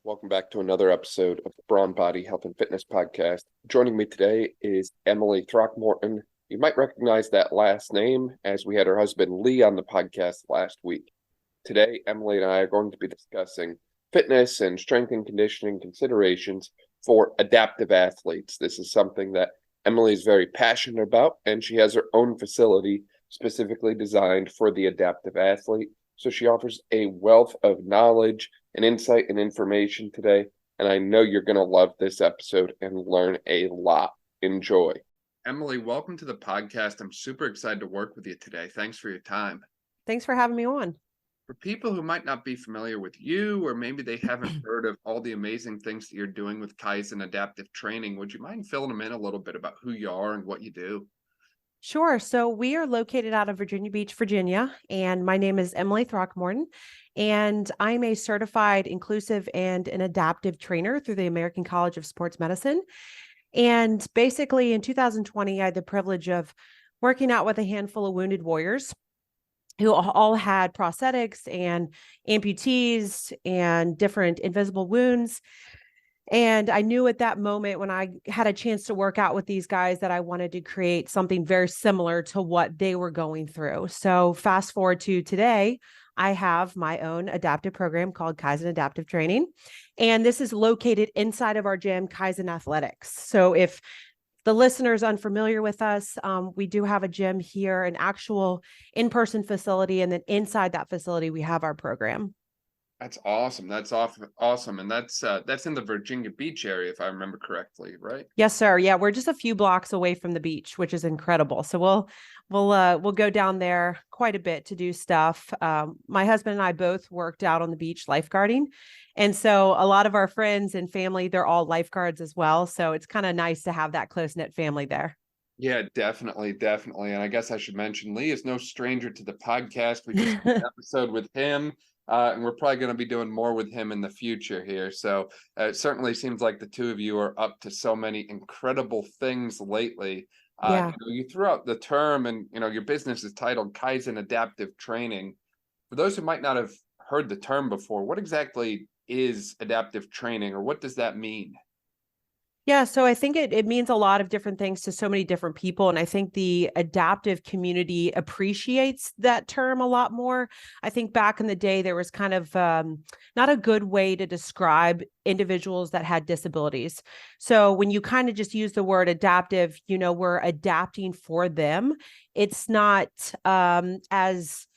Welcome back to another episode of the Brawn Body Health and Fitness Podcast. Joining me today is Emily Throckmorton. You might recognize that last name as we had her husband Lee on the podcast last week. Today, Emily and I are going to be discussing fitness and strength and conditioning considerations for adaptive athletes. This is something that Emily is very passionate about, and she has her own facility specifically designed for the adaptive athlete. So she offers a wealth of knowledge and insight and information today. And I know you're going to love this episode and learn a lot. Enjoy. Emily, welcome to the podcast. I'm super excited to work with you today. Thanks for your time. Thanks for having me on. For people who might not be familiar with you, or maybe they haven't heard of all the amazing things that you're doing with Kaizen adaptive training, would you mind filling them in a little bit about who you are and what you do? Sure. So we are located out of Virginia Beach, Virginia, and my name is Emily Throckmorton, and I'm a certified inclusive and an adaptive trainer through the American College of Sports Medicine. And basically in 2020, I had the privilege of working out with a handful of wounded warriors who all had prosthetics and amputees and different invisible wounds. And I knew at that moment when I had a chance to work out with these guys that I wanted to create something very similar to what they were going through. So fast forward to today, I have my own adaptive program called Kaizen Adaptive Training. And this is located inside of our gym, Kaizen Athletics. So if the listeners unfamiliar with us, we do have a gym here, an actual in-person facility. And then inside that facility, we have our program. That's awesome. That's awesome. And that's in the Virginia Beach area, if I remember correctly, right? Yes, sir. Yeah, we're just a few blocks away from the beach, which is incredible. So we'll go down there quite a bit to do stuff. My husband and I both worked out on the beach lifeguarding. And so a lot of our friends and family, they're all lifeguards as well. So it's kind of nice to have that close-knit family there. Yeah, definitely, definitely. And I guess I should mention Lee is no stranger to the podcast. We just did an episode with him. And we're probably going to be doing more with him in the future here. So it certainly seems like the two of you are up to so many incredible things lately. Yeah. You threw out the term, and your business is titled Kaizen Adaptive Training. For those who might not have heard the term before, what exactly is adaptive training, or what does that mean? Yeah, so I think it means a lot of different things to so many different people. And I think the adaptive community appreciates that term a lot more. I think back in the day, there was kind of not a good way to describe individuals that had disabilities. So when you kind of just use the word adaptive, we're adapting for them. It's not as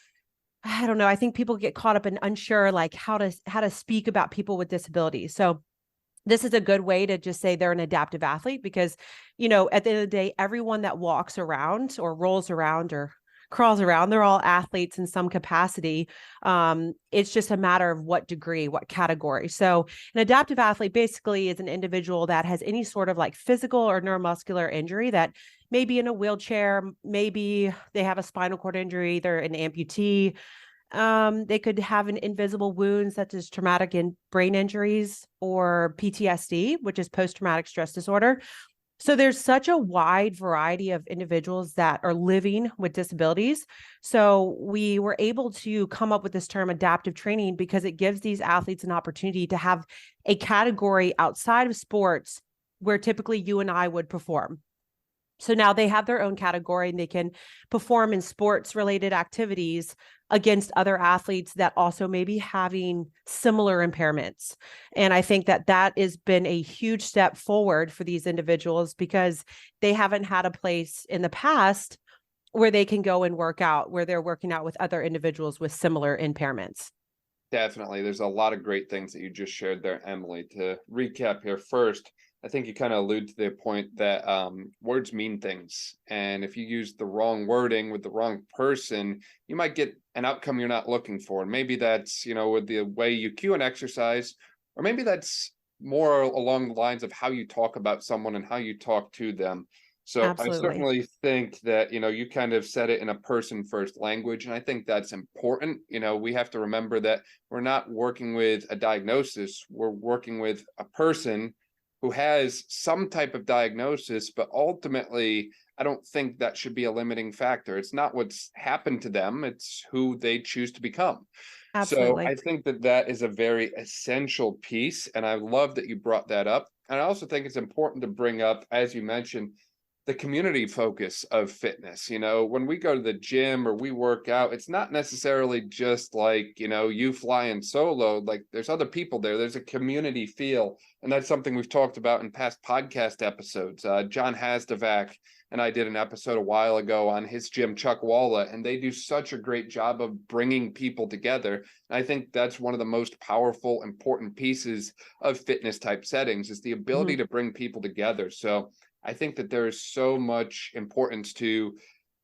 I don't know. I think people get caught up and unsure like how to speak about people with disabilities. So this is a good way to just say they're an adaptive athlete because, at the end of the day, everyone that walks around or rolls around or crawls around, they're all athletes in some capacity. It's just a matter of what degree, what category. So an adaptive athlete basically is an individual that has any sort of like physical or neuromuscular injury that may be in a wheelchair, maybe they have a spinal cord injury, they're an amputee. They could have an invisible wound such as traumatic brain injuries or PTSD, which is post-traumatic stress disorder. So there's such a wide variety of individuals that are living with disabilities. So we were able to come up with this term adaptive training because it gives these athletes an opportunity to have a category outside of sports where typically you and I would perform. So now they have their own category and they can perform in sports related activities against other athletes that also may be having similar impairments. And I think that has been a huge step forward for these individuals because they haven't had a place in the past where they can go and work out, where they're working out with other individuals with similar impairments. Definitely. There's a lot of great things that you just shared there, Emily. To recap here first, I think you kind of allude to the point that words mean things. And if you use the wrong wording with the wrong person, you might get an outcome you're not looking for. And maybe that's, with the way you cue an exercise, or maybe that's more along the lines of how you talk about someone and how you talk to them. So Absolutely. I certainly think that, you kind of said it in a person first language. And I think that's important. We have to remember that we're not working with a diagnosis. We're working with a person who has some type of diagnosis, but ultimately, I don't think that should be a limiting factor. It's not what's happened to them, it's who they choose to become. So Absolutely. I think that that is a very essential piece. And I love that you brought that up. And I also think it's important to bring up, as you mentioned, the community focus of fitness. You know, when we go to the gym or we work out, it's not necessarily just like, you know, you flying solo. Like there's other people there. There's a community feel. And that's something we've talked about in past podcast episodes. John Hasdavac and I did an episode a while ago on his gym, Chuckwalla, and they do such a great job of bringing people together. And I think that's one of the most powerful, important pieces of fitness type settings is the ability to bring people together. So I think that there's so much importance to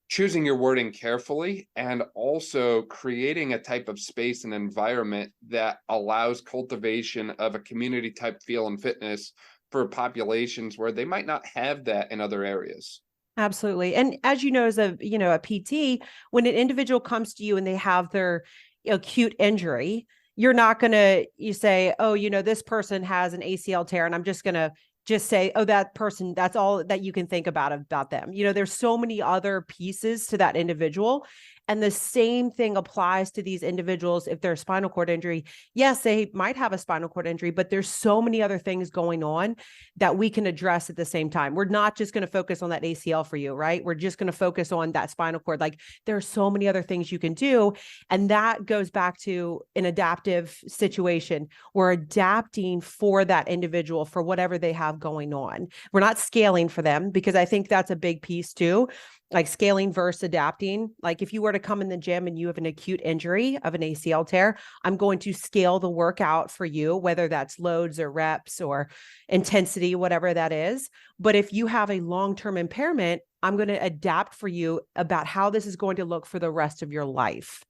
choosing your wording carefully and also creating a type of space and environment that allows cultivation of a community type feel in fitness for populations where they might not have that in other areas. Absolutely. And as you know, as a, a PT, when an individual comes to you and they have their acute injury, you're not going to, you say, oh, this person has an ACL tear and I'm just going to just say, oh, that person, that's all that you can think about them. There's so many other pieces to that individual. And the same thing applies to these individuals. If they're spinal cord injury, yes, they might have a spinal cord injury, but there's so many other things going on that we can address at the same time. We're not just going to focus on that ACL for you, right? We're just going to focus on that spinal cord. Like there are so many other things you can do. And that goes back to an adaptive situation. We're adapting for that individual for whatever they have going on. We're not scaling for them because I think that's a big piece too. Like scaling versus adapting. Like if you were to come in the gym and you have an acute injury of an ACL tear, I'm going to scale the workout for you, whether that's loads or reps or intensity, whatever that is. But if you have a long-term impairment, I'm going to adapt for you about how this is going to look for the rest of your life.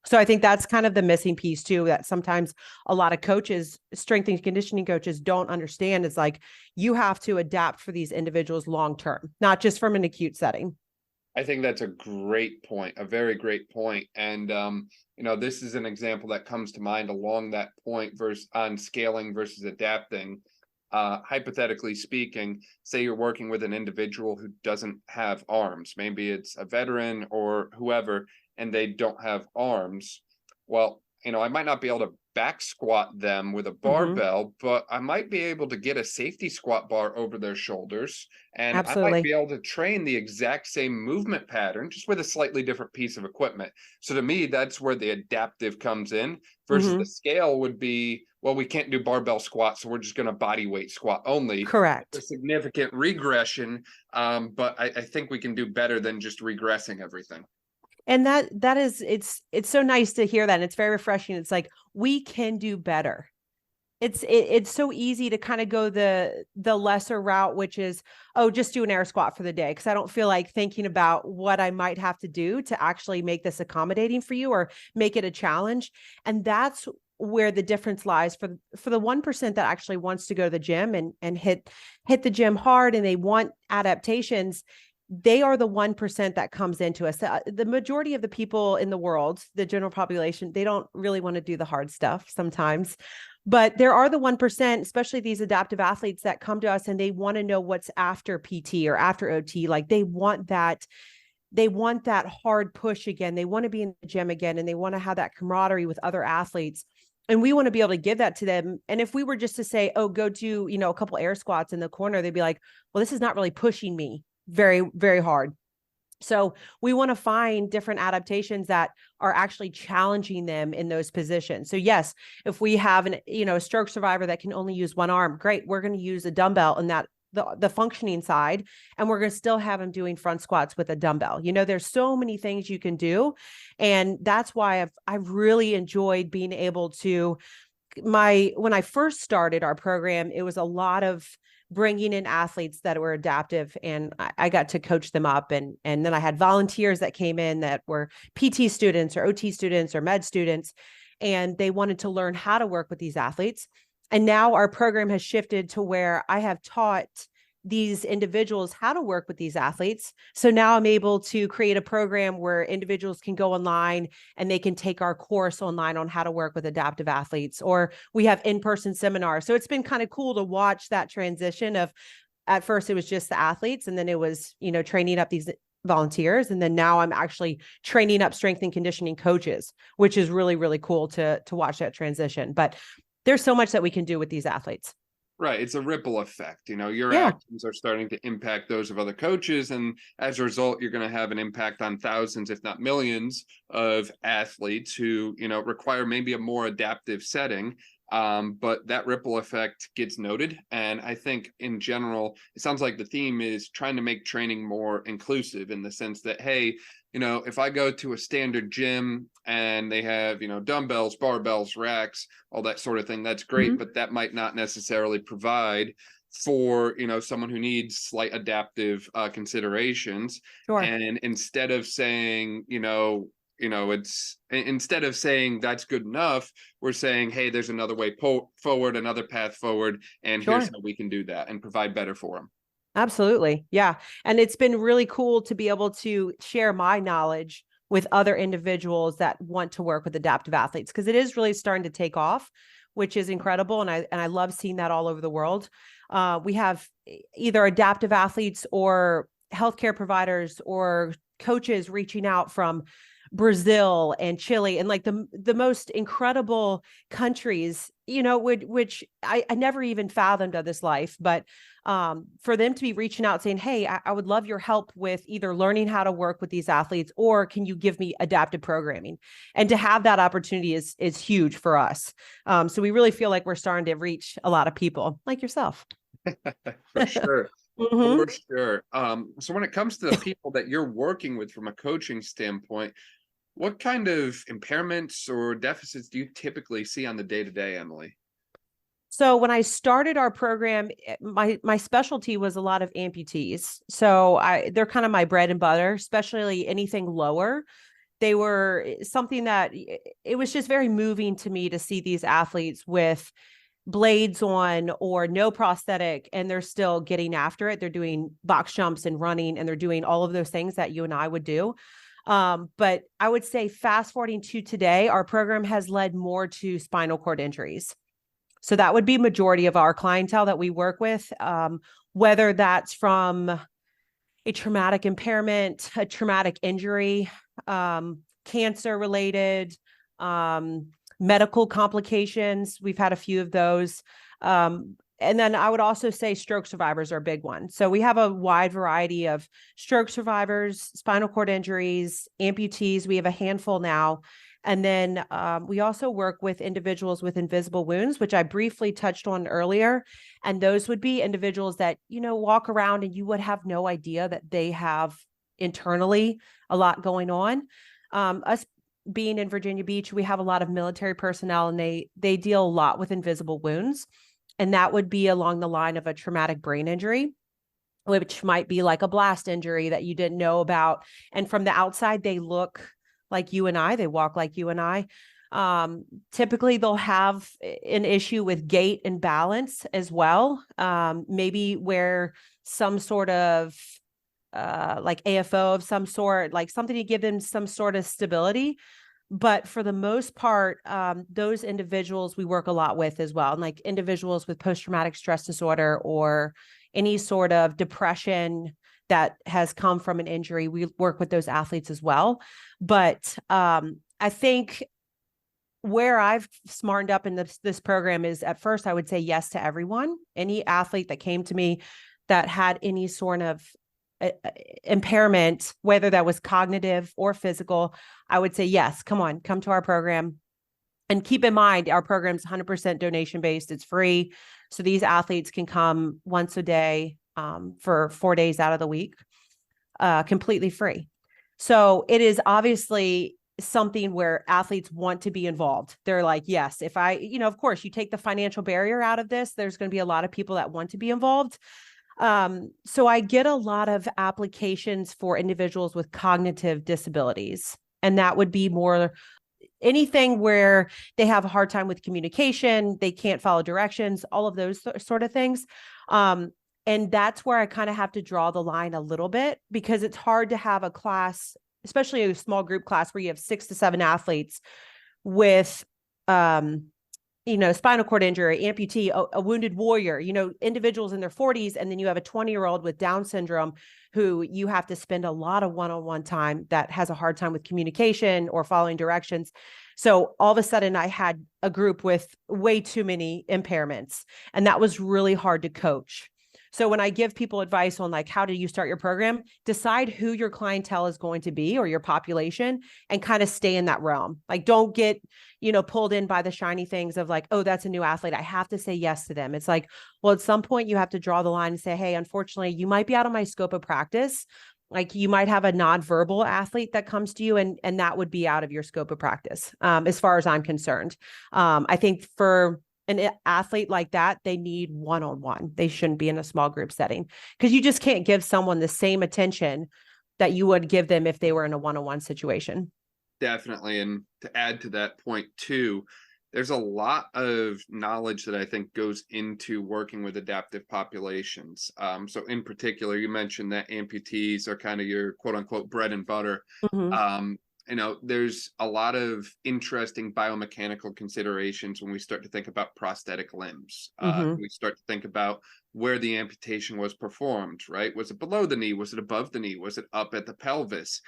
So I think that's kind of the missing piece too, that sometimes a lot of coaches, strength and conditioning coaches don't understand. It's like, you have to adapt for these individuals long-term, not just from an acute setting. I think that's a great point, a very great point. And, this is an example that comes to mind along that point versus on scaling versus adapting. Hypothetically speaking, say you're working with an individual who doesn't have arms. Maybe it's a veteran or whoever, and they don't have arms. Well, I might not be able to back squat them with a barbell, but I might be able to get a safety squat bar over their shoulders. And Absolutely. I might be able to train the exact same movement pattern, just with a slightly different piece of equipment. So to me, that's where the adaptive comes in versus the scale would be, well, we can't do barbell squats, so we're just going to body weight squat only. Correct. A significant regression, but I think we can do better than just regressing everything. And that is, it's so nice to hear that. And it's very refreshing. It's like, we can do better. It's so easy to kind of go the lesser route, which is, oh, just do an air squat for the day. Cause I don't feel like thinking about what I might have to do to actually make this accommodating for you or make it a challenge. And that's where the difference lies for the 1% that actually wants to go to the gym and hit the gym hard and they want adaptations. They are the 1% that comes into us. The majority of the people in the world, the general population, they don't really want to do the hard stuff sometimes. But there are the 1%, especially these adaptive athletes that come to us and they want to know what's after PT or after OT. Like they want that hard push again. They want to be in the gym again, and they want to have that camaraderie with other athletes. And we want to be able to give that to them. And if we were just to say, oh, go do, a couple air squats in the corner, they'd be like, well, this is not really pushing me very, very hard. So we want to find different adaptations that are actually challenging them in those positions. So yes, if we have a stroke survivor that can only use one arm, great. We're going to use a dumbbell in that the functioning side, and we're going to still have them doing front squats with a dumbbell. There's so many things you can do. And that's why I've really enjoyed being able to when I first started our program, it was a lot of bringing in athletes that were adaptive, and I got to coach them up. And then I had volunteers that came in that were PT students or OT students or med students, and they wanted to learn how to work with these athletes. And now our program has shifted to where I have taught these individuals how to work with these athletes. So now I'm able to create a program where individuals can go online and they can take our course online on how to work with adaptive athletes, or we have in-person seminars. So it's been kind of cool to watch that transition of, at first it was just the athletes, and then it was, training up these volunteers. And then now I'm actually training up strength and conditioning coaches, which is really, really cool to watch that transition. But there's so much that we can do with these athletes. Right. It's a ripple effect. Your Yeah. actions are starting to impact those of other coaches. And as a result, you're going to have an impact on thousands, if not millions, of athletes who, require maybe a more adaptive setting. But that ripple effect gets noted. And I think in general, it sounds like the theme is trying to make training more inclusive, in the sense that, hey, if I go to a standard gym and they have, dumbbells, barbells, racks, all that sort of thing, that's great, Mm-hmm. but that might not necessarily provide for, someone who needs slight adaptive considerations. Sure. And instead of saying, it's, instead of saying that's good enough, we're saying, hey, there's another way forward, another path forward, and Sure. here's how we can do that and provide better for them. Absolutely. Yeah. And it's been really cool to be able to share my knowledge with other individuals that want to work with adaptive athletes, because it is really starting to take off, which is incredible. And I love seeing that all over the world. We have either adaptive athletes or healthcare providers or coaches reaching out from Brazil and Chile and like the most incredible countries, which I never even fathomed of this life. But for them to be reaching out saying, hey, I would love your help with either learning how to work with these athletes, or can you give me adaptive programming? And to have that opportunity is huge for us. So we really feel like we're starting to reach a lot of people like yourself. For sure. Mm-hmm. For sure. So when it comes to the people that you're working with from a coaching standpoint, what kind of impairments or deficits do you typically see on the day-to-day, Emily? So when I started our program, my specialty was a lot of amputees. So they're kind of my bread and butter, especially anything lower. They were something that it was just very moving to me to see these athletes with blades on or no prosthetic, and they're still getting after it. They're doing box jumps and running, and they're doing all of those things that you and I would do. But I would say fast forwarding to today, our program has led more to spinal cord injuries. So that would be majority of our clientele that we work with, whether that's from a traumatic impairment, a traumatic injury, cancer related, medical complications. We've had a few of those. And then I would also say stroke survivors are a big one. So we have a wide variety of stroke survivors, spinal cord injuries, amputees. We have a handful now. And then we also work with individuals with invisible wounds, which I briefly touched on earlier. And those would be individuals that, walk around and you would have no idea that they have internally a lot going on. Us being in Virginia Beach, we have a lot of military personnel, and they deal a lot with invisible wounds. And that would be along the line of a traumatic brain injury, which might be like a blast injury that you didn't know about. And from the outside, they look like you and I, they walk like you and I. Typically they'll have an issue with gait and balance as well. Maybe where some sort of like AFO of some sort, like something to give them some sort of stability. But for the most part, those individuals we work a lot with as well. And like individuals with post-traumatic stress disorder or any sort of depression that has come from an injury, we work with those athletes as well. But I think where I've smartened up in this program is, at first I would say yes to everyone. Any athlete that came to me that had any sort of impairment, whether that was cognitive or physical, I would say, yes, come to our program. And keep in mind, our program's 100% donation based. It's free. So these athletes can come once a day for 4 days out of the week, completely free. So it is obviously something where athletes want to be involved. They're like, yes, if I, of course, you take the financial barrier out of this, there's going to be a lot of people that want to be involved. So I get a lot of applications for individuals with cognitive disabilities, and that would be more anything where they have a hard time with communication, they can't follow directions, all of those sort of things. And that's where I kind of have to draw the line a little bit, because it's hard to have a class, especially a small group class where you have 6 to 7 athletes with, spinal cord injury, amputee, a wounded warrior, individuals in their 40s. And then you have a 20-year-old with Down syndrome who you have to spend a lot of one-on-one time, that has a hard time with communication or following directions. So all of a sudden I had a group with way too many impairments, and that was really hard to coach. So when I give people advice on like, how do you start your program, decide who your clientele is going to be, or your population, and kind of stay in that realm. Like, don't get, pulled in by the shiny things of like, oh, that's a new athlete, I have to say yes to them. It's like, well, at some point you have to draw the line and say, hey, unfortunately, you might be out of my scope of practice. Like, you might have a nonverbal athlete that comes to you, and that would be out of your scope of practice. As far as I'm concerned, I think for an athlete like that, they need one-on-one. They shouldn't be in a small group setting, because you just can't give someone the same attention that you would give them if they were in a one-on-one situation. Definitely. And to add to that point too, there's a lot of knowledge that I think goes into working with adaptive populations. So in particular, you mentioned that amputees are kind of your quote unquote bread and butter. Mm-hmm. There's a lot of interesting biomechanical considerations when we start to think about prosthetic limbs. Mm-hmm. We start to think about where the amputation was performed, right? Was it below the knee? Was it above the knee? Was it up at the pelvis?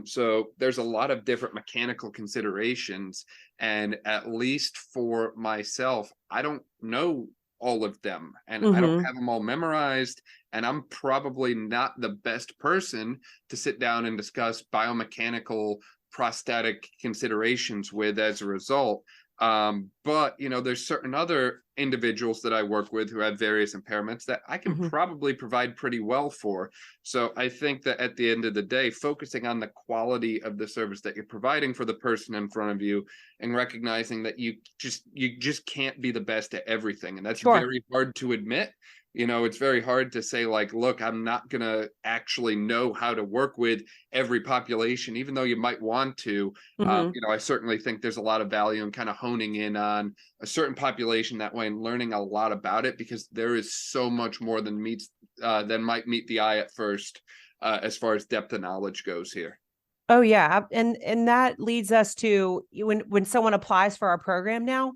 So there's a lot of different mechanical considerations. And at least for myself, I don't know all of them, and I don't have them all memorized, and I'm probably not the best person to sit down and discuss biomechanical prosthetic considerations with as a result. But there's certain other individuals that I work with who have various impairments that I can probably provide pretty well for. So I think that at the end of the day, focusing on the quality of the service that you're providing for the person in front of you, and recognizing that you just can't be the best at everything. And that's very hard to admit. It's very hard to say, like, look, I'm not going to actually know how to work with every population, even though you might want to. I certainly think there's a lot of value in kind of honing in on a certain population that way and learning a lot about it, because there is so much more than might meet the eye at first, as far as depth of knowledge goes here. Oh yeah. And that leads us to when someone applies for our program now,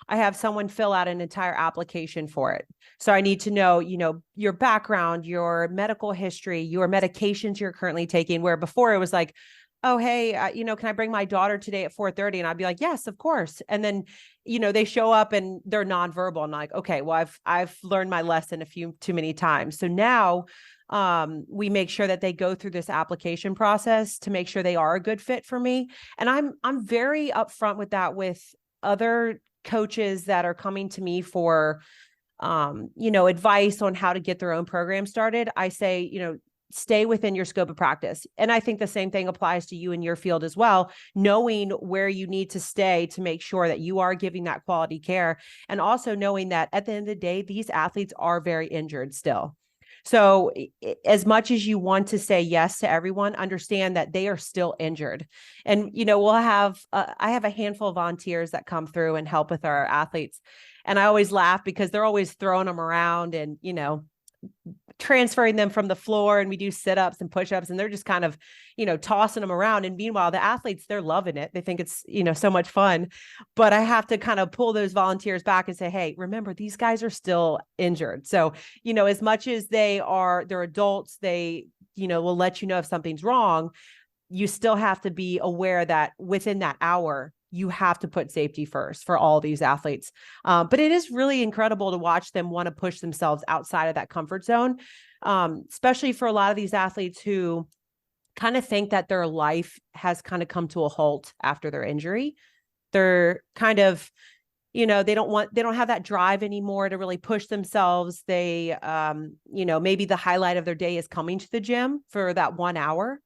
I have someone fill out an entire application for it. So I need to know, your background, your medical history, your medications you're currently taking, where before it was like, oh, hey, can I bring my daughter today at 4:30? And I'd be like, yes, of course. And then, they show up and they're nonverbal. And I'm like, okay, well, I've learned my lesson a few too many times. So now we make sure that they go through this application process to make sure they are a good fit for me. And I'm very upfront with that with other coaches that are coming to me for, advice on how to get their own program started. I say, stay within your scope of practice. And I think the same thing applies to you in your field as well, knowing where you need to stay to make sure that you are giving that quality care. And also knowing that at the end of the day, these athletes are very injured still. So as much as you want to say yes to everyone, understand that they are still injured. And, we'll have, I have a handful of volunteers that come through and help with our athletes. And I always laugh because they're always throwing them around and, transferring them from the floor, and we do sit-ups and push-ups, and they're just kind of, tossing them around. And meanwhile, the athletes, they're loving it. They think it's, so much fun. But I have to kind of pull those volunteers back and say, hey, remember, these guys are still injured. So, as much as they're adults, they, will let you know if something's wrong. You still have to be aware that within that hour, you have to put safety first for all these athletes. But it is really incredible to watch them want to push themselves outside of that comfort zone, especially for a lot of these athletes who kind of think that their life has kind of come to a halt after their injury. They're kind of, they don't have that drive anymore to really push themselves. They, maybe the highlight of their day is coming to the gym for that 1 hour.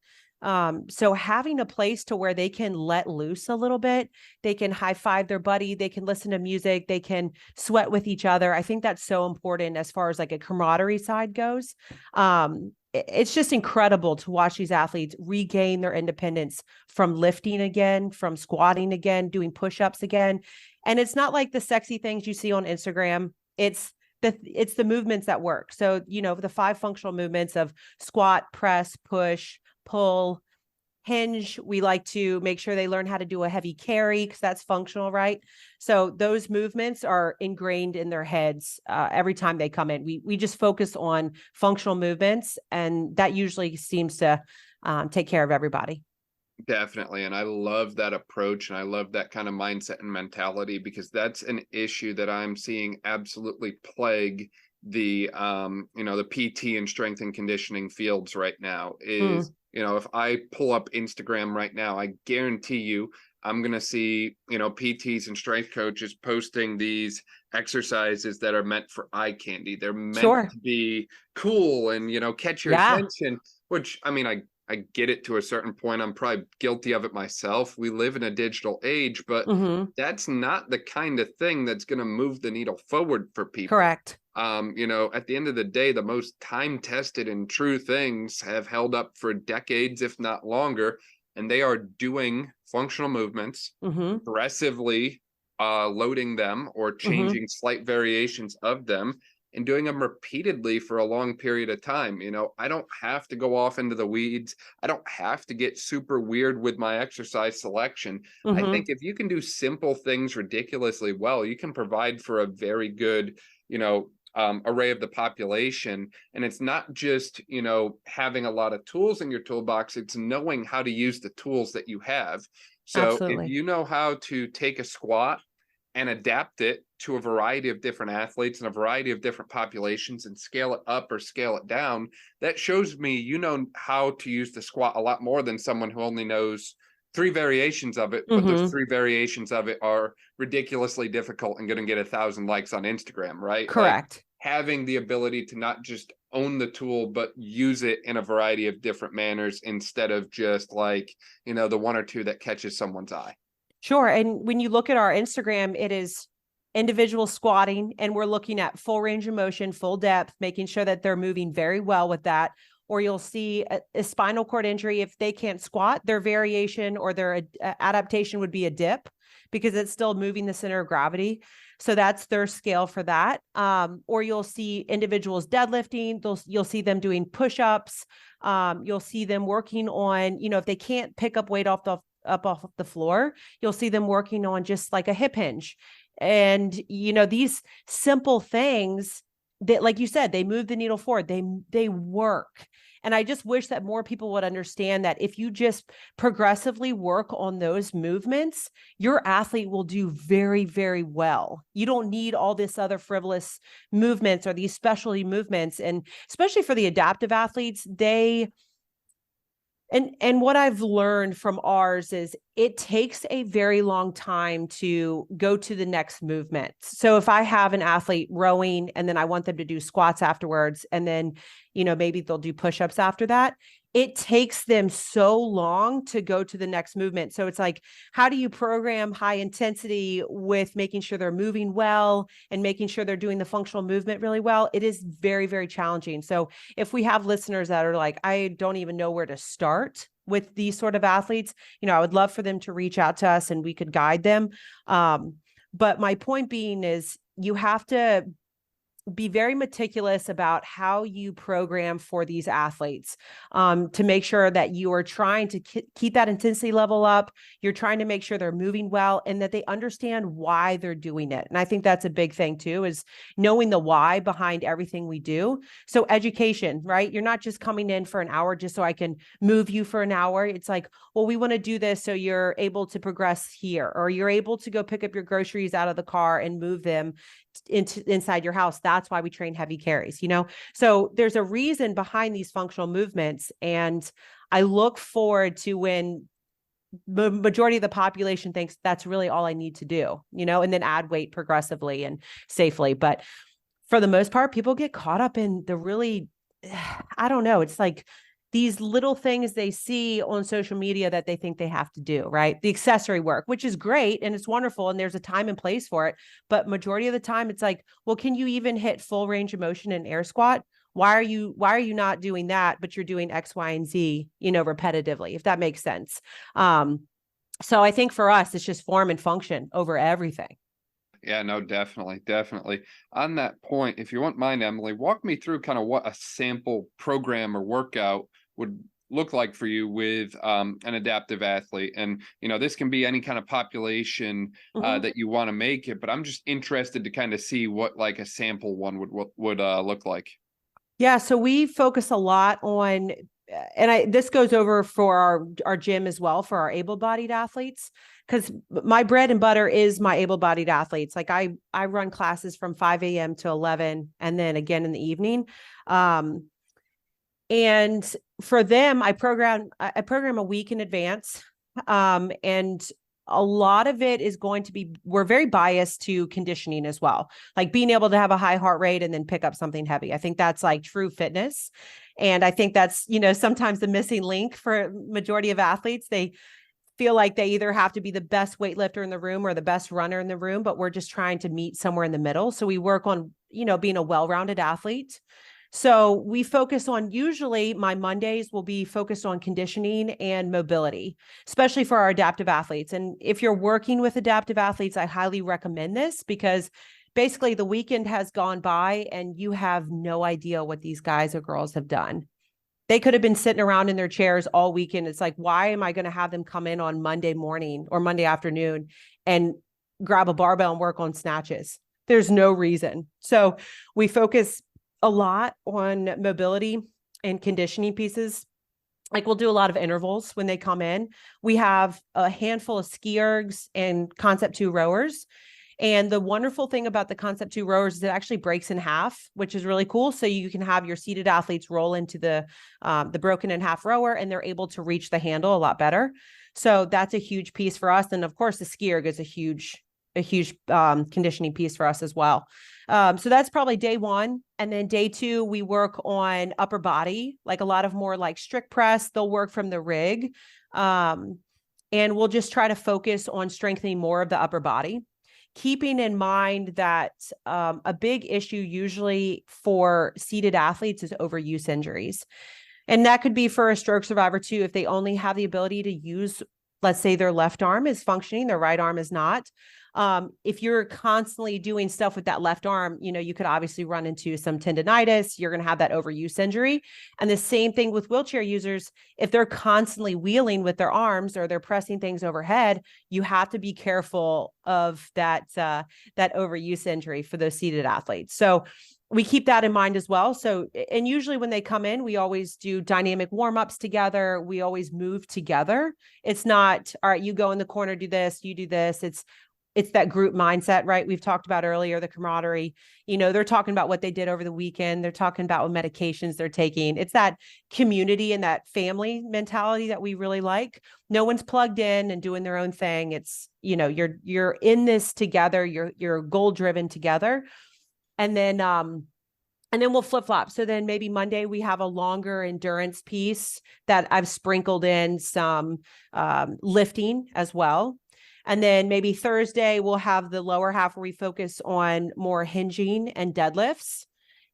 So having a place to where they can let loose a little bit, they can high five their buddy, they can listen to music, they can sweat with each other. I think that's so important as far as like a camaraderie side goes. It's just incredible to watch these athletes regain their independence from lifting again, from squatting again, doing push-ups again. And it's not like the sexy things you see on Instagram. It's it's the movements that work. So, the 5 functional movements of squat, press, push, pull, hinge. We like to make sure they learn how to do a heavy carry because that's functional, right? So those movements are ingrained in their heads every time they come in. We just focus on functional movements, and that usually seems to take care of everybody. Definitely. And I love that approach, and I love that kind of mindset and mentality, because that's an issue that I'm seeing absolutely plague the the PT and strength and conditioning fields right now. Is if I pull up Instagram right now, I guarantee you I'm going to see, PTs and strength coaches posting these exercises that are meant for eye candy. They're meant to be cool and, catch your attention, which, I mean, I get it to a certain point. I'm probably guilty of it myself. We live in a digital age, but that's not the kind of thing that's going to move the needle forward for people. Correct. At the end of the day, the most time-tested and true things have held up for decades, if not longer, and they are doing functional movements, aggressively loading them or changing slight variations of them, and doing them repeatedly for a long period of time. I don't have to go off into the weeds. I don't have to get super weird with my exercise selection. I think if you can do simple things ridiculously well, you can provide for a very good, array of the population. And it's not just, having a lot of tools in your toolbox, it's knowing how to use the tools that you have. So if you know how to take a squat and adapt it to a variety of different athletes and a variety of different populations and scale it up or scale it down, that shows me you know how to use the squat a lot more than someone who only knows 3 variations of it, but those 3 variations of it are ridiculously difficult and going to get 1,000 likes on Instagram, right? Correct. Like, having the ability to not just own the tool, but use it in a variety of different manners instead of just like, the 1 or 2 that catches someone's eye. Sure. And when you look at our Instagram, it is individual squatting, and we're looking at full range of motion, full depth, making sure that they're moving very well with that. Or you'll see a spinal cord injury. If they can't squat, their variation or their adaptation would be a dip, because it's still moving the center of gravity. So that's their scale for that. Or you'll see individuals deadlifting. You'll see them doing push-ups. You'll see them working on, if they can't pick up weight off the floor, you'll see them working on just like a hip hinge. And, these simple things that, like you said, they move the needle forward. They work. And I just wish that more people would understand that if you just progressively work on those movements, your athlete will do very, very well. You don't need all this other frivolous movements or these specialty movements. And especially for the adaptive athletes, and what I've learned from ours is it takes a very long time to go to the next movement. So if I have an athlete rowing and then I want them to do squats afterwards, and then, maybe they'll do push-ups after that, it takes them so long to go to the next movement. So it's like, how do you program high intensity with making sure they're moving well and making sure they're doing the functional movement really well? It is very, very challenging. So if we have listeners that are like, I don't even know where to start with these sort of athletes, I would love for them to reach out to us and we could guide them. But my point being is you have to be very meticulous about how you program for these athletes, to make sure that you are trying to keep that intensity level up. You're trying to make sure they're moving well and that they understand why they're doing it. And I think that's a big thing too, is knowing the why behind everything we do. So education, right? You're not just coming in for an hour just so I can move you for an hour. It's like, well, we want to do this so you're able to progress here, or you're able to go pick up your groceries out of the car and move them inside your house. That's why we train heavy carries, So there's a reason behind these functional movements. And I look forward to when the majority of the population thinks that's really all I need to do, and then add weight progressively and safely. But for the most part, people get caught up in the really, I don't know. It's like these little things they see on social media that they think they have to do, right? The accessory work, which is great and it's wonderful and there's a time and place for it. But majority of the time it's like, well, can you even hit full range of motion in air squat? Why are you not doing that, but you're doing X, Y, and Z, repetitively, if that makes sense. So I think for us, it's just form and function over everything. Yeah, no, definitely, definitely. On that point, if you wouldn't mind, Emily, walk me through kind of what a sample program or workout would look like for you with an adaptive athlete. And, this can be any kind of population Mhm. that you want to make it, but I'm just interested to kind of see what like a sample one would look like. Yeah, so we focus a lot on, and this goes over for our gym as well for our able-bodied athletes, because my bread and butter is my able-bodied athletes. Like I run classes from 5 a.m. to 11, and then again in the evening. And for them, I program a week in advance, and a lot of it is going to be, we're very biased to conditioning as well. Like being able to have a high heart rate and then pick up something heavy. I think that's like true fitness. And I think that's, sometimes the missing link for majority of athletes. They feel like they either have to be the best weightlifter in the room or the best runner in the room, but we're just trying to meet somewhere in the middle. So we work on, being a well-rounded athlete. So we focus on, usually my Mondays will be focused on conditioning and mobility, especially for our adaptive athletes. And if you're working with adaptive athletes, I highly recommend this, because basically the weekend has gone by and you have no idea what these guys or girls have done. They could have been sitting around in their chairs all weekend. It's like, why am I going to have them come in on Monday morning or Monday afternoon and grab a barbell and work on snatches? There's no reason. So we focus a lot on mobility and conditioning pieces. Like we'll do a lot of intervals when they come in. We have a handful of ski ergs and concept 2 rowers. And the wonderful thing about the concept 2 rowers is it actually breaks in half, which is really cool. So you can have your seated athletes roll into the broken in half rower, and they're able to reach the handle a lot better. So that's a huge piece for us. And of course the ski erg is a huge conditioning piece for us as well. So that's probably day 1. And then day 2, we work on upper body, like a lot of more like strict press. They'll work from the rig. And we'll just try to focus on strengthening more of the upper body, keeping in mind that a big issue usually for seated athletes is overuse injuries. And that could be for a stroke survivor too, if they only have the ability to use, let's say their left arm is functioning, their right arm is not. If you're constantly doing stuff with that left arm, you could obviously run into some tendonitis. You're going to have that overuse injury. And the same thing with wheelchair users. If they're constantly wheeling with their arms or they're pressing things overhead, you have to be careful of that overuse injury for those seated athletes. So we keep that in mind as well. So, and usually when they come in, we always do dynamic warm-ups together. We always move together. It's not, all right, you go in the corner, do this, you do this. It's that group mindset, right? We've talked about earlier, the camaraderie. They're talking about what they did over the weekend. They're talking about what medications they're taking. It's that community and that family mentality that we really like. No one's plugged in and doing their own thing. It's, you're in this together. You're goal driven together. And then we'll flip flop. So then maybe Monday we have a longer endurance piece that I've sprinkled in some lifting as well. And then maybe Thursday we'll have the lower half where we focus on more hinging and deadlifts.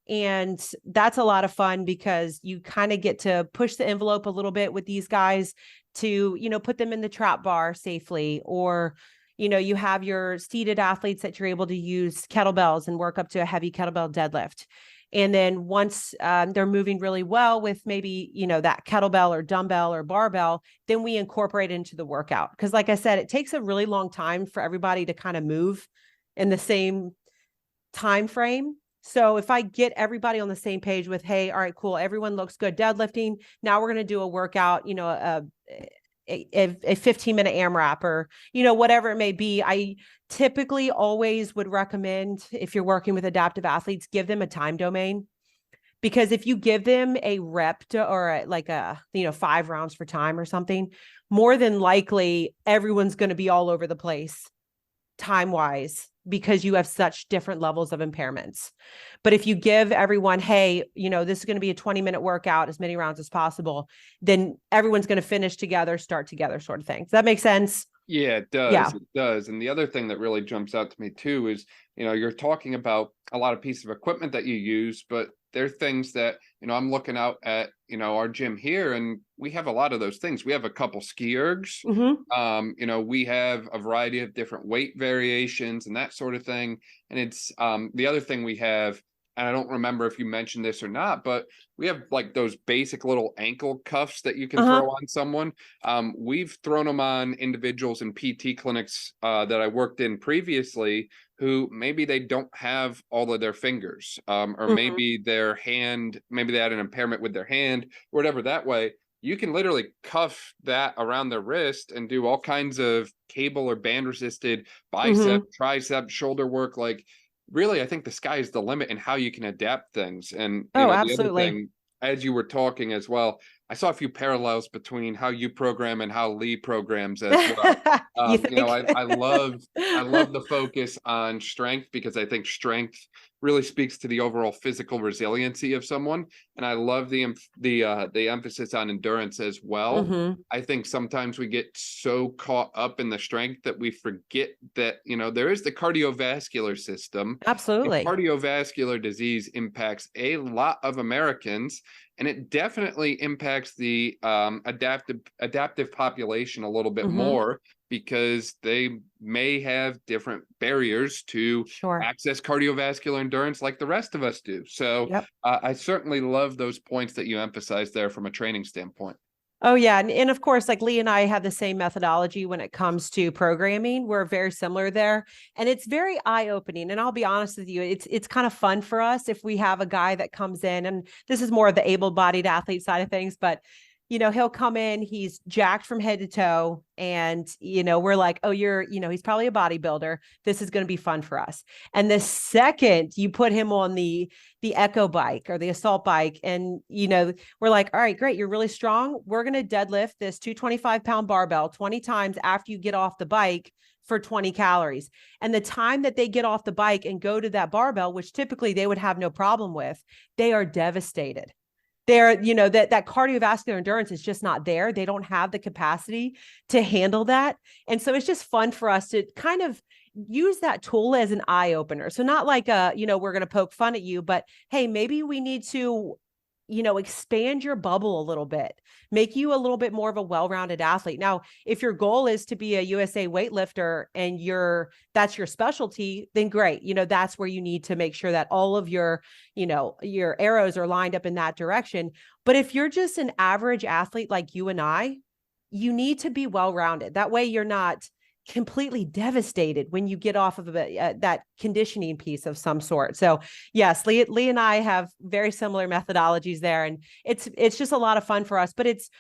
And that's a lot of fun because you kind of get to push the envelope a little bit with these guys to, put them in the trap bar safely, or, you have your seated athletes that you're able to use kettlebells and work up to a heavy kettlebell deadlift. And then once they're moving really well with maybe, that kettlebell or dumbbell or barbell, then we incorporate it into the workout. Because like I said, it takes a really long time for everybody to kind of move in the same time frame. So if I get everybody on the same page with, hey, all right, cool, everyone looks good deadlifting. Now we're going to do a workout, a 15-minute AMRAP or, whatever it may be. I typically always would recommend, if you're working with adaptive athletes, give them a time domain, because if you give them a rep or like 5 rounds for time or something, more than likely everyone's going to be all over the place time wise, because you have such different levels of impairments. But if you give everyone, hey, this is going to be a 20-minute workout, as many rounds as possible, then everyone's going to finish together, start together, sort of thing. Does that make sense? Yeah, it does. Yeah. It does. And the other thing that really jumps out to me too is, you're talking about a lot of pieces of equipment that you use, but there are things that, I'm looking out at, our gym here, and we have a lot of those things. We have a couple ski ergs. We have a variety of different weight variations and that sort of thing. And it's the other thing we have, and I don't remember if you mentioned this or not, but we have like those basic little ankle cuffs that you can throw on someone. We've thrown them on individuals in PT clinics that I worked in previously who maybe they don't have all of their fingers, or maybe their hand, maybe they had an impairment with their hand, whatever. That way, you can literally cuff that around their wrist and do all kinds of cable or band resisted bicep, tricep, shoulder work. Like, really, I think the sky is the limit in how you can adapt things. And the other absolutely. thing, as you were talking as well, I saw a few parallels between how you program and how Lee programs as well. I love the focus on strength, because I think strength really speaks to the overall physical resiliency of someone, and I love the emphasis on endurance as well. I think sometimes we get so caught up in the strength that we forget that there is the cardiovascular system. Absolutely. And cardiovascular disease impacts a lot of Americans, and it definitely impacts the adaptive population a little bit more, because they may have different barriers to access cardiovascular endurance like the rest of us do. So I certainly love those points that you emphasize there from a training standpoint. Oh yeah. And of course, like Lee and I have the same methodology when it comes to programming. We're very similar there, and it's very eye-opening. And I'll be honest with you, it's kind of fun for us if we have a guy that comes in, and this is more of the able-bodied athlete side of things, but he'll come in, he's jacked from head to toe, and, we're like, oh, he's probably a bodybuilder. This is going to be fun for us. And the second you put him on the Echo bike or the assault bike, and, we're like, all right, great. You're really strong. We're going to deadlift this 225-pound barbell 20 times after you get off the bike for 20 calories. And the time that they get off the bike and go to that barbell, which typically they would have no problem with, they are devastated. They're, that cardiovascular endurance is just not there. They don't have the capacity to handle that. And so it's just fun for us to kind of use that tool as an eye opener. So not like, we're going to poke fun at you, but hey, maybe we need to, expand your bubble a little bit, make you a little bit more of a well-rounded athlete. Now, if your goal is to be a USA weightlifter and that's your specialty, then great. That's where you need to make sure that all of your arrows are lined up in that direction. But if you're just an average athlete like you and I, you need to be well-rounded. That way you're not completely devastated when you get off of that conditioning piece of some sort. So yes, Lee and I have very similar methodologies there, and it's just a lot of fun for us. But it's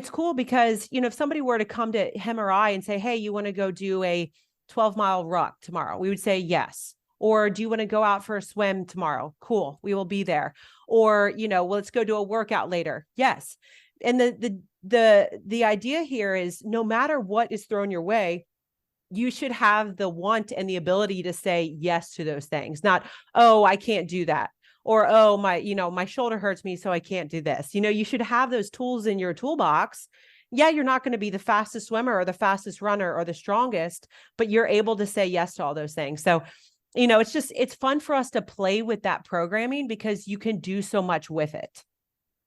cool because, if somebody were to come to him or I and say, hey, you want to go do a 12-mile ruck tomorrow? We would say yes. Or do you want to go out for a swim tomorrow? Cool. We will be there. Or, well, let's go do a workout later. Yes. And the idea here is no matter what is thrown your way, you should have the want and the ability to say yes to those things. Not, oh, I can't do that. Or, oh, my shoulder hurts me, so I can't do this. You should have those tools in your toolbox. Yeah, you're not going to be the fastest swimmer or the fastest runner or the strongest, but you're able to say yes to all those things. So, it's fun for us to play with that programming because you can do so much with it.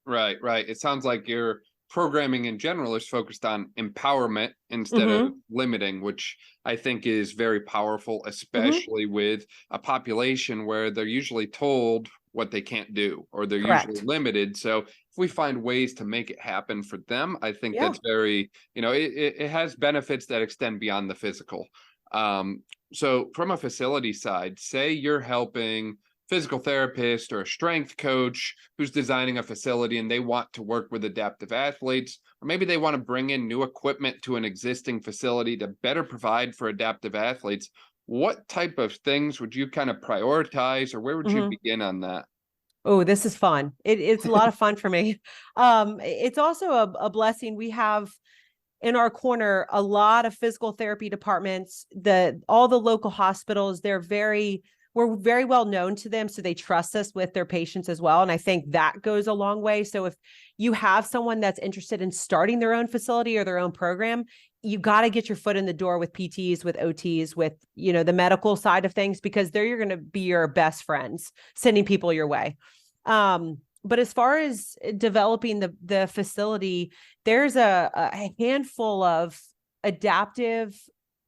Right. It sounds like your programming in general is focused on empowerment instead of limiting, which I think is very powerful, especially with a population where they're usually told what they can't do, or they're usually limited. So if we find ways to make it happen for them, I think that's very, it has benefits that extend beyond the physical. So from a facility side, say you're helping physical therapist or a strength coach who's designing a facility and they want to work with adaptive athletes, or maybe they want to bring in new equipment to an existing facility to better provide for adaptive athletes. What type of things would you kind of prioritize, or where would you begin on that? Oh, this is fun. It's a lot of fun for me. It's also a blessing. We have in our corner a lot of physical therapy departments. All the local hospitals, we're very well known to them, so they trust us with their patients as well. And I think that goes a long way. So if you have someone that's interested in starting their own facility or their own program, you got to get your foot in the door with PTs, with OTs, with, the medical side of things, because you're going to be your best friends, sending people your way. But as far as developing the facility, there's a handful of adaptive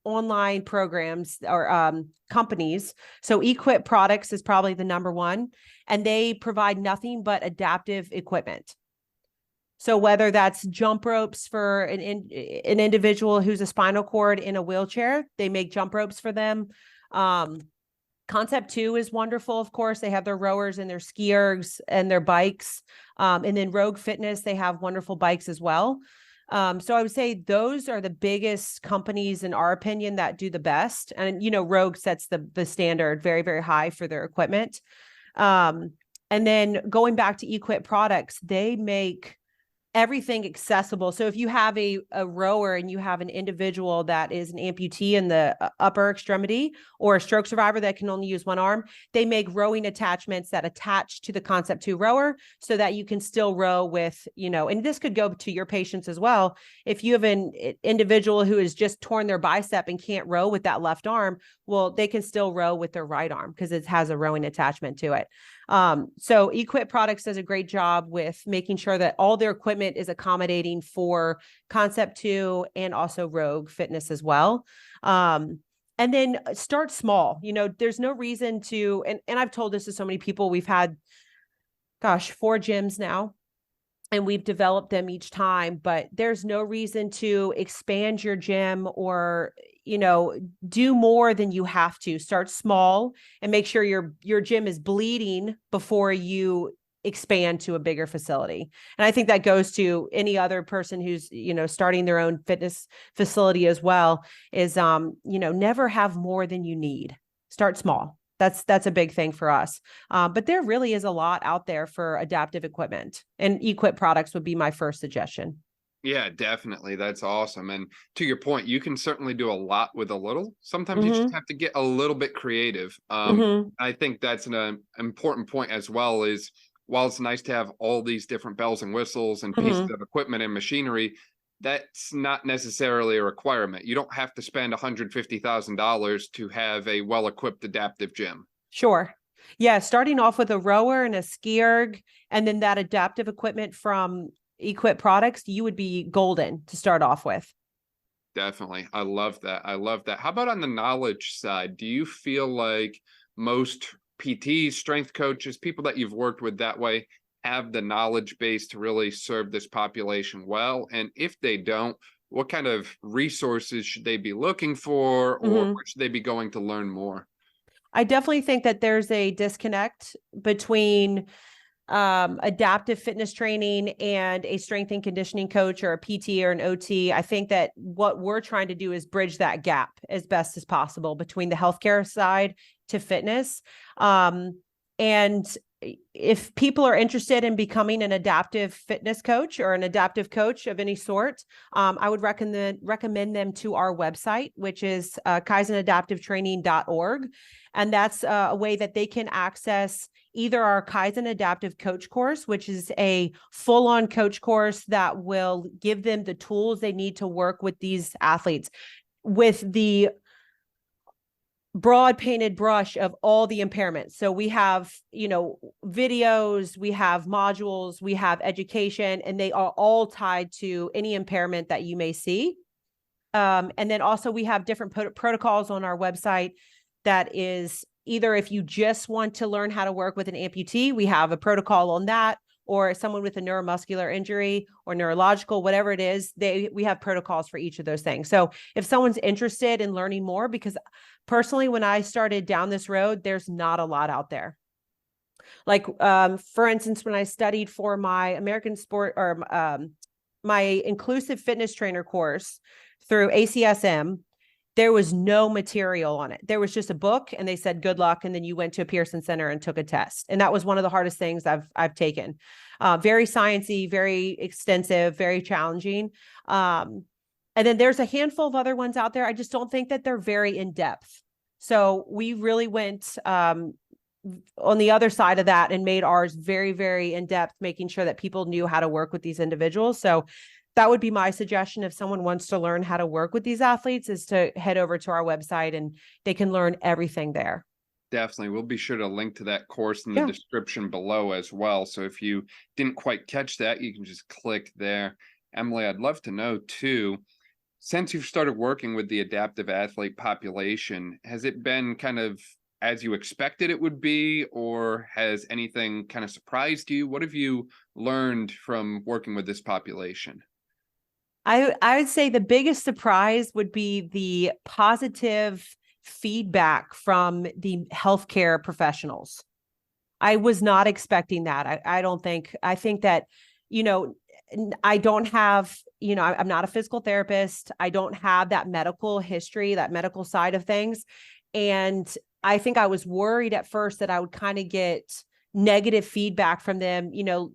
online programs or companies. So Equip Products is probably the number one, and they provide nothing but adaptive equipment. So whether that's jump ropes for an individual who's a spinal cord in a wheelchair, they make jump ropes for them. Concept 2 is wonderful. Of course, they have their rowers and their ski ergs and their bikes. And then Rogue Fitness, they have wonderful bikes as well. So I would say those are the biggest companies, in our opinion, that do the best. And, Rogue sets the standard very, very high for their equipment. And then going back to Equip Products, they make everything accessible. So if you have a rower and you have an individual that is an amputee in the upper extremity, or a stroke survivor that can only use one arm, they make rowing attachments that attach to the Concept 2 rower so that you can still row with, and this could go to your patients as well. If you have an individual who has just torn their bicep and can't row with that left arm, well, they can still row with their right arm because it has a rowing attachment to it. So Equip Products does a great job with making sure that all their equipment is accommodating for Concept 2 and also Rogue Fitness as well. And then start small. There's no reason to, and I've told this to so many people. We've had, 4 gyms now, and we've developed them each time, but there's no reason to expand your gym or, do more than you have to. Start small and make sure your gym is bleeding before you expand to a bigger facility. And I think that goes to any other person who's, starting their own fitness facility as well, is, never have more than you need. Start small. That's a big thing for us. But there really is a lot out there for adaptive equipment, and Equip Products would be my first suggestion. Yeah, definitely. That's awesome. And to your point, you can certainly do a lot with a little. Sometimes you just have to get a little bit creative. I think that's an important point as well, is while it's nice to have all these different bells and whistles and pieces of equipment and machinery, that's not necessarily a requirement. You don't have to spend $150,000 to have a well-equipped adaptive gym. Sure. Yeah. Starting off with a rower and a ski erg, and then that adaptive equipment from Equip Products, you would be golden to start off with. Definitely. I love that. How about on the knowledge side? Do you feel like most PTs, strength coaches, people that you've worked with that way, have the knowledge base to really serve this population well? And if they don't, what kind of resources should they be looking for, or where should they be going to learn more? I definitely think that there's a disconnect between adaptive fitness training and a strength and conditioning coach or a PT or an OT. I think that what we're trying to do is bridge that gap as best as possible between the healthcare side to fitness. And if people are interested in becoming an adaptive fitness coach or an adaptive coach of any sort, I would recommend them to our website, which is kaizenadaptivetraining.org. And that's a way that they can access either our Kaizen Adaptive Coach course, which is a full-on coach course that will give them the tools they need to work with these athletes with the broad painted brush of all the impairments. So we have, videos, we have modules, we have education, and they are all tied to any impairment that you may see. And then also we have different protocols on our website that is either if you just want to learn how to work with an amputee, we have a protocol on that, or someone with a neuromuscular injury or neurological, whatever it is, we have protocols for each of those things. So if someone's interested in learning more, because personally, when I started down this road, there's not a lot out there. Like, for instance, when I studied for my American sport or my inclusive fitness trainer course through ACSM, there was no material on it. There was just a book, and they said, good luck. And then you went to a Pearson Center and took a test. And that was one of the hardest things I've taken. Very sciencey, very extensive, very challenging. And then there's a handful of other ones out there. I just don't think that they're very in depth. So we really went on the other side of that and made ours very, very in depth, making sure that people knew how to work with these individuals. So that would be my suggestion. If someone wants to learn how to work with these athletes, is to head over to our website and they can learn everything there. Definitely. We'll be sure to link to that course in the description below as well. So if you didn't quite catch that, you can just click there. Emily, I'd love to know too, since you've started working with the adaptive athlete population, has it been kind of as you expected it would be, or has anything kind of surprised you? What have you learned from working with this population? I would say the biggest surprise would be the positive feedback from the healthcare professionals. I was not expecting that. I think that, I don't have, I'm not a physical therapist. I don't have that medical history, that medical side of things. And I think I was worried at first that I would kind of get negative feedback from them,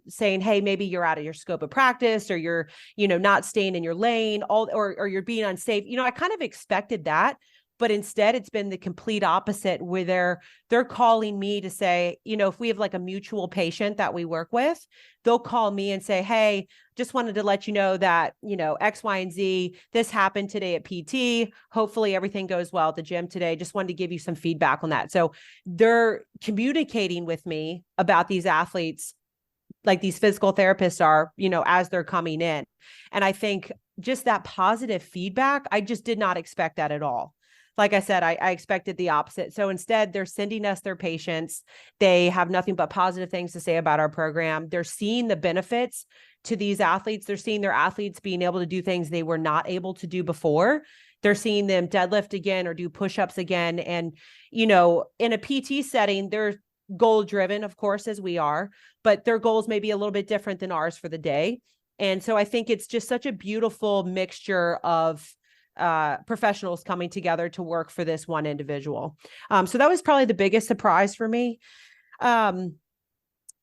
saying, hey, maybe you're out of your scope of practice, or you're, not staying in your lane, or you're being unsafe. I kind of expected that. But instead, it's been the complete opposite, where they're calling me to say, if we have like a mutual patient that we work with, they'll call me and say, hey, just wanted to let you know that, X, Y, and Z, this happened today at PT. Hopefully everything goes well at the gym today. Just wanted to give you some feedback on that. So they're communicating with me about these athletes, like these physical therapists are, as they're coming in. And I think just that positive feedback, I just did not expect that at all. Like I said, I expected the opposite. So instead, they're sending us their patients. They have nothing but positive things to say about our program. They're seeing the benefits to these athletes. They're seeing their athletes being able to do things they were not able to do before. They're seeing them deadlift again or do push-ups again. And, in a PT setting, they're goal-driven, of course, as we are, but their goals may be a little bit different than ours for the day. And so I think it's just such a beautiful mixture of professionals coming together to work for this one individual. So that was probably the biggest surprise for me. And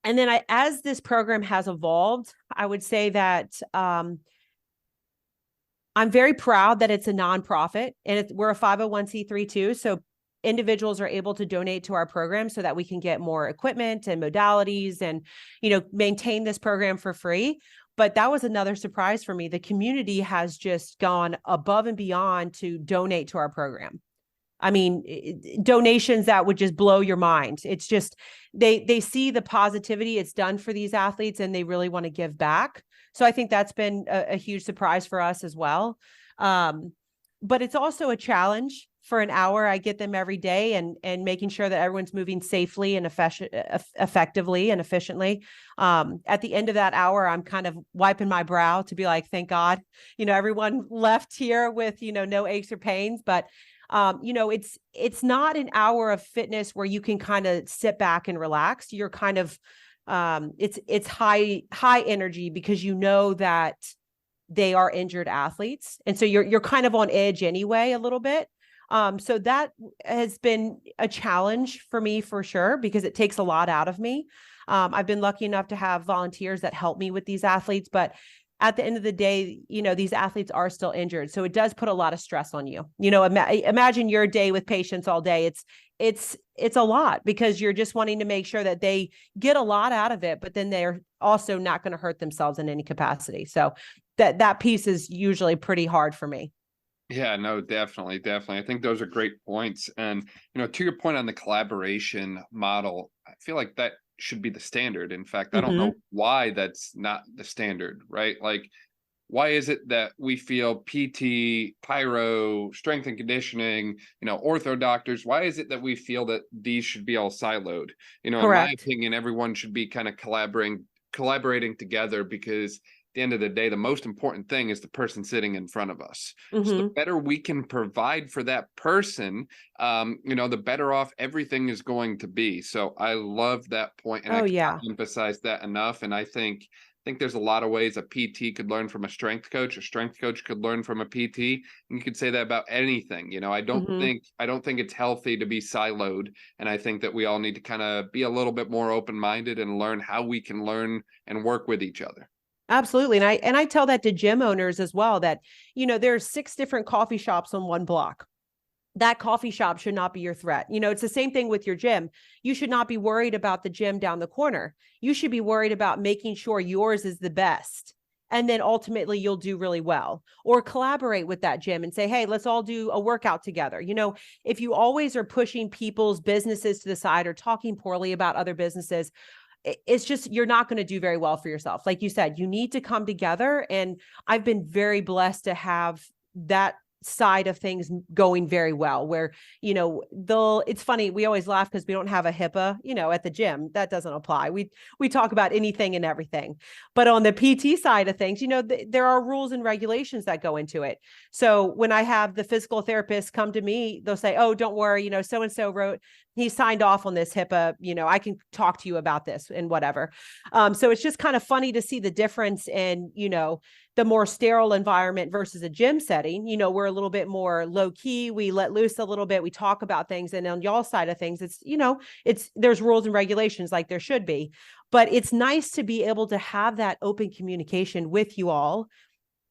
then as this program has evolved, I would say that I'm very proud that it's a nonprofit, and we're a 501c3 too. So individuals are able to donate to our program so that we can get more equipment and modalities and, maintain this program for free. But that was another surprise for me. The community has just gone above and beyond to donate to our program. I mean, donations that would just blow your mind. It's just, they see the positivity it's done for these athletes, and they really want to give back. So I think that's been a huge surprise for us as well. But it's also a challenge. For an hour, I get them every day, and making sure that everyone's moving safely and effectively and efficiently. At the end of that hour, I'm kind of wiping my brow to be like, thank God, everyone left here with, no aches or pains. But, it's not an hour of fitness where you can kind of sit back and relax. You're kind of, it's high energy, because that they are injured athletes. And so you're kind of on edge anyway, a little bit. So that has been a challenge for me for sure, because it takes a lot out of me. I've been lucky enough to have volunteers that help me with these athletes, but at the end of the day, these athletes are still injured. So it does put a lot of stress on you. Imagine your day with patients all day. It's a lot, because you're just wanting to make sure that they get a lot out of it, but then they're also not going to hurt themselves in any capacity. So that piece is usually pretty hard for me. Yeah, no, definitely. I think those are great points. And, to your point on the collaboration model, I feel like that should be the standard. In fact, I don't know why that's not the standard, right? Like, why is it that we feel PT, pyro, strength and conditioning, ortho doctors, why is it that we feel that these should be all siloed? In my opinion, everyone should be kind of collaborating together, because the end of the day, the most important thing is the person sitting in front of us. So the better we can provide for that person, the better off everything is going to be. So I love that point, and I can't emphasize that enough. And I think there's a lot of ways a PT could learn from a strength coach could learn from a PT. And you could say that about anything. I don't think it's healthy to be siloed. And I think that we all need to kind of be a little bit more open-minded and learn how we can learn and work with each other. Absolutely. And I tell that to gym owners as well, that, there's 6 different coffee shops on one block. That coffee shop should not be your threat. It's the same thing with your gym. You should not be worried about the gym down the corner. You should be worried about making sure yours is the best And then ultimately you'll do really well. Or collaborate with that gym and say, hey, let's all do a workout together. If you always are pushing people's businesses to the side or talking poorly about other businesses, it's just, you're not going to do very well for yourself. Like you said, you need to come together. And I've been very blessed to have that side of things going very well, where, it's funny. We always laugh because we don't have a HIPAA, at the gym. That doesn't apply. We talk about anything and everything, but on the PT side of things, there are rules and regulations that go into it. So when I have the physical therapist come to me, they'll say, oh, don't worry, so-and-so wrote, he signed off on this HIPAA, I can talk to you about this and whatever. So it's just kind of funny to see the difference in, the more sterile environment versus a gym setting. We're a little bit more low key. We let loose a little bit. We talk about things. And on y'all's side of things, there's rules and regulations like there should be, but it's nice to be able to have that open communication with you all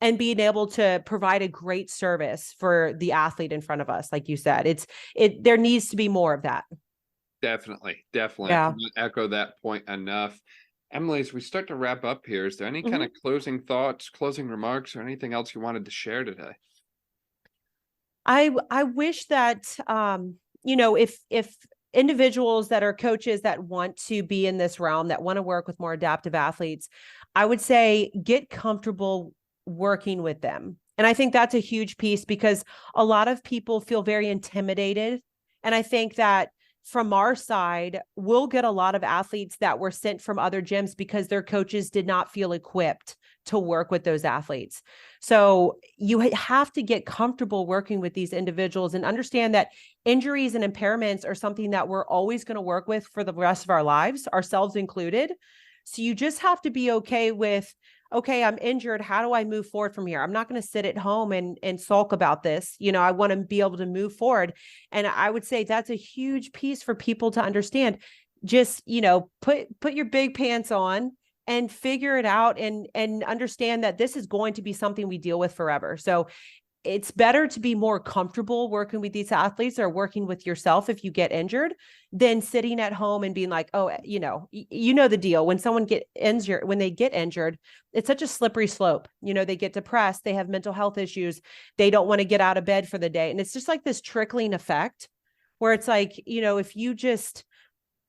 and being able to provide a great service for the athlete in front of us. Like you said, there needs to be more of that. Definitely. Yeah. I cannot echo that point enough. Emily, as we start to wrap up here, is there any kind of closing thoughts, closing remarks, or anything else you wanted to share today? I wish that, if individuals that are coaches that want to be in this realm, that want to work with more adaptive athletes, I would say get comfortable working with them. And I think that's a huge piece, because a lot of people feel very intimidated. And I think that from our side, we'll get a lot of athletes that were sent from other gyms because their coaches did not feel equipped to work with those athletes. So you have to get comfortable working with these individuals and understand that injuries and impairments are something that we're always going to work with for the rest of our lives, ourselves included. So you just have to be okay with, okay, I'm injured. How do I move forward from here? I'm not going to sit at home and sulk about this. I want to be able to move forward. And I would say that's a huge piece for people to understand. Just, put your big pants on and figure it out and understand that this is going to be something we deal with forever. So it's better to be more comfortable working with these athletes or working with yourself if you get injured than sitting at home and being like, oh, the deal. When someone when they get injured, it's such a slippery slope. They get depressed, they have mental health issues. They don't want to get out of bed for the day. And it's just like this trickling effect where it's like, if you just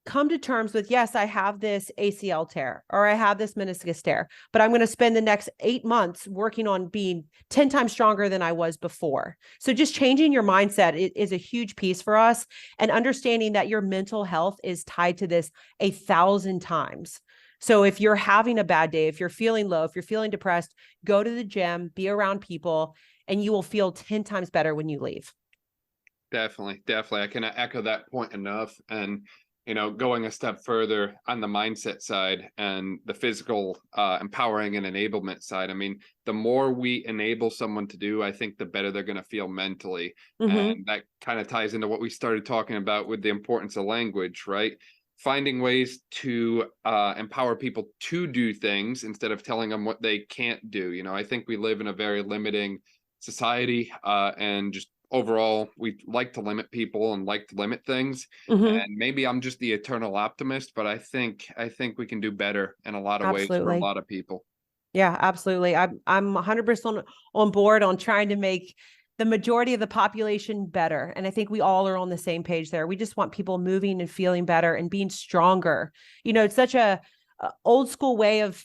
come to terms with, yes, I have this ACL tear or I have this meniscus tear, but I'm going to spend the next 8 months working on being 10 times stronger than I was before. So just changing your mindset is a huge piece for us, and understanding that your mental health is tied to this 1,000 times. So if you're having a bad day, if you're feeling low, if you're feeling depressed, go to the gym, be around people, and you will feel 10 times better when you leave. Definitely. I can echo that point enough. And going a step further on the mindset side and the physical empowering and enablement side. I mean, the more we enable someone to do, I think the better they're going to feel mentally. And that kind of ties into what we started talking about with the importance of language, right? Finding ways to empower people to do things instead of telling them what they can't do. I think we live in a very limiting society, and just overall, we like to limit people and like to limit things. And maybe I'm just the eternal optimist, but I think we can do better in a lot of ways for a lot of people. Yeah, absolutely. I'm 100% on board on trying to make the majority of the population better. And I think we all are on the same page there. We just want people moving and feeling better and being stronger. It's such a old school way of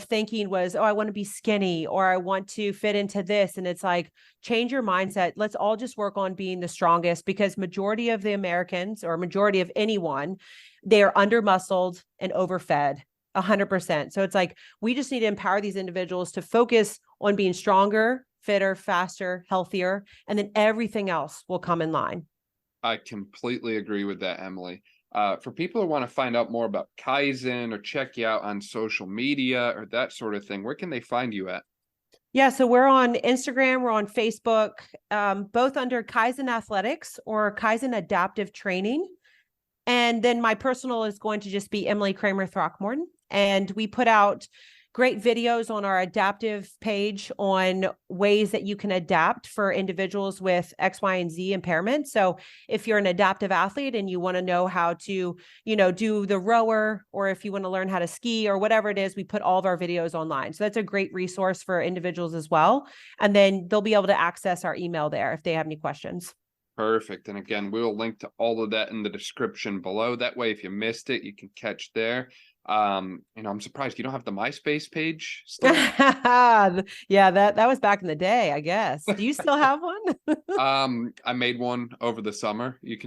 thinking was, oh, I want to be skinny or I want to fit into this. And it's like, change your mindset. Let's all just work on being the strongest, because majority of the Americans, or majority of anyone, they are under muscled and overfed 100%. So it's like, we just need to empower these individuals to focus on being stronger, fitter, faster, healthier, and then everything else will come in line. I completely agree with that, Emily. For people who want to find out more about Kaizen or check you out on social media or that sort of thing, where can they find you at? Yeah, so we're on Instagram, we're on Facebook, both under Kaizen Athletics or Kaizen Adaptive Training. And then my personal is going to just be Emily Kramer Throckmorton. And we put out great videos on our adaptive page on ways that you can adapt for individuals with X, Y, and Z impairments. So if you're an adaptive athlete and you want to know how to, do the rower, or if you want to learn how to ski or whatever it is, we put all of our videos online. So that's a great resource for individuals as well. And then they'll be able to access our email there if they have any questions. Perfect. And again, we'll link to all of that in the description below. That way, if you missed it, you can catch there. I'm surprised you don't have the MySpace page still. Yeah, that was back in the day, I guess. Do you still have one? I made one over the summer. It's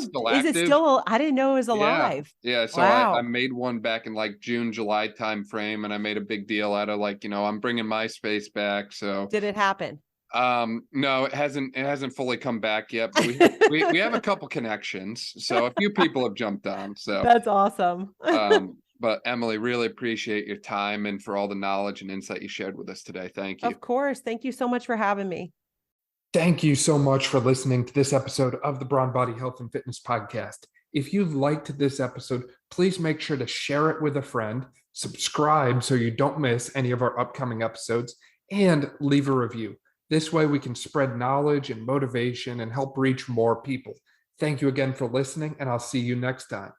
still is active. it still? I didn't know it was alive. Yeah. So wow. I made one back in like June, July time frame, and I made a big deal out of like, I'm bringing MySpace back. So did it happen? No, it hasn't fully come back yet, but we have a couple connections. So a few people have jumped on. So that's awesome. But Emily, really appreciate your time and for all the knowledge and insight you shared with us today. Thank you. Of course. Thank you so much for having me. Thank you so much for listening to this episode of the Brawn Body Health and Fitness Podcast. If you liked this episode, please make sure to share it with a friend, subscribe so you don't miss any of our upcoming episodes, and leave a review. This way we can spread knowledge and motivation and help reach more people. Thank you again for listening, and I'll see you next time.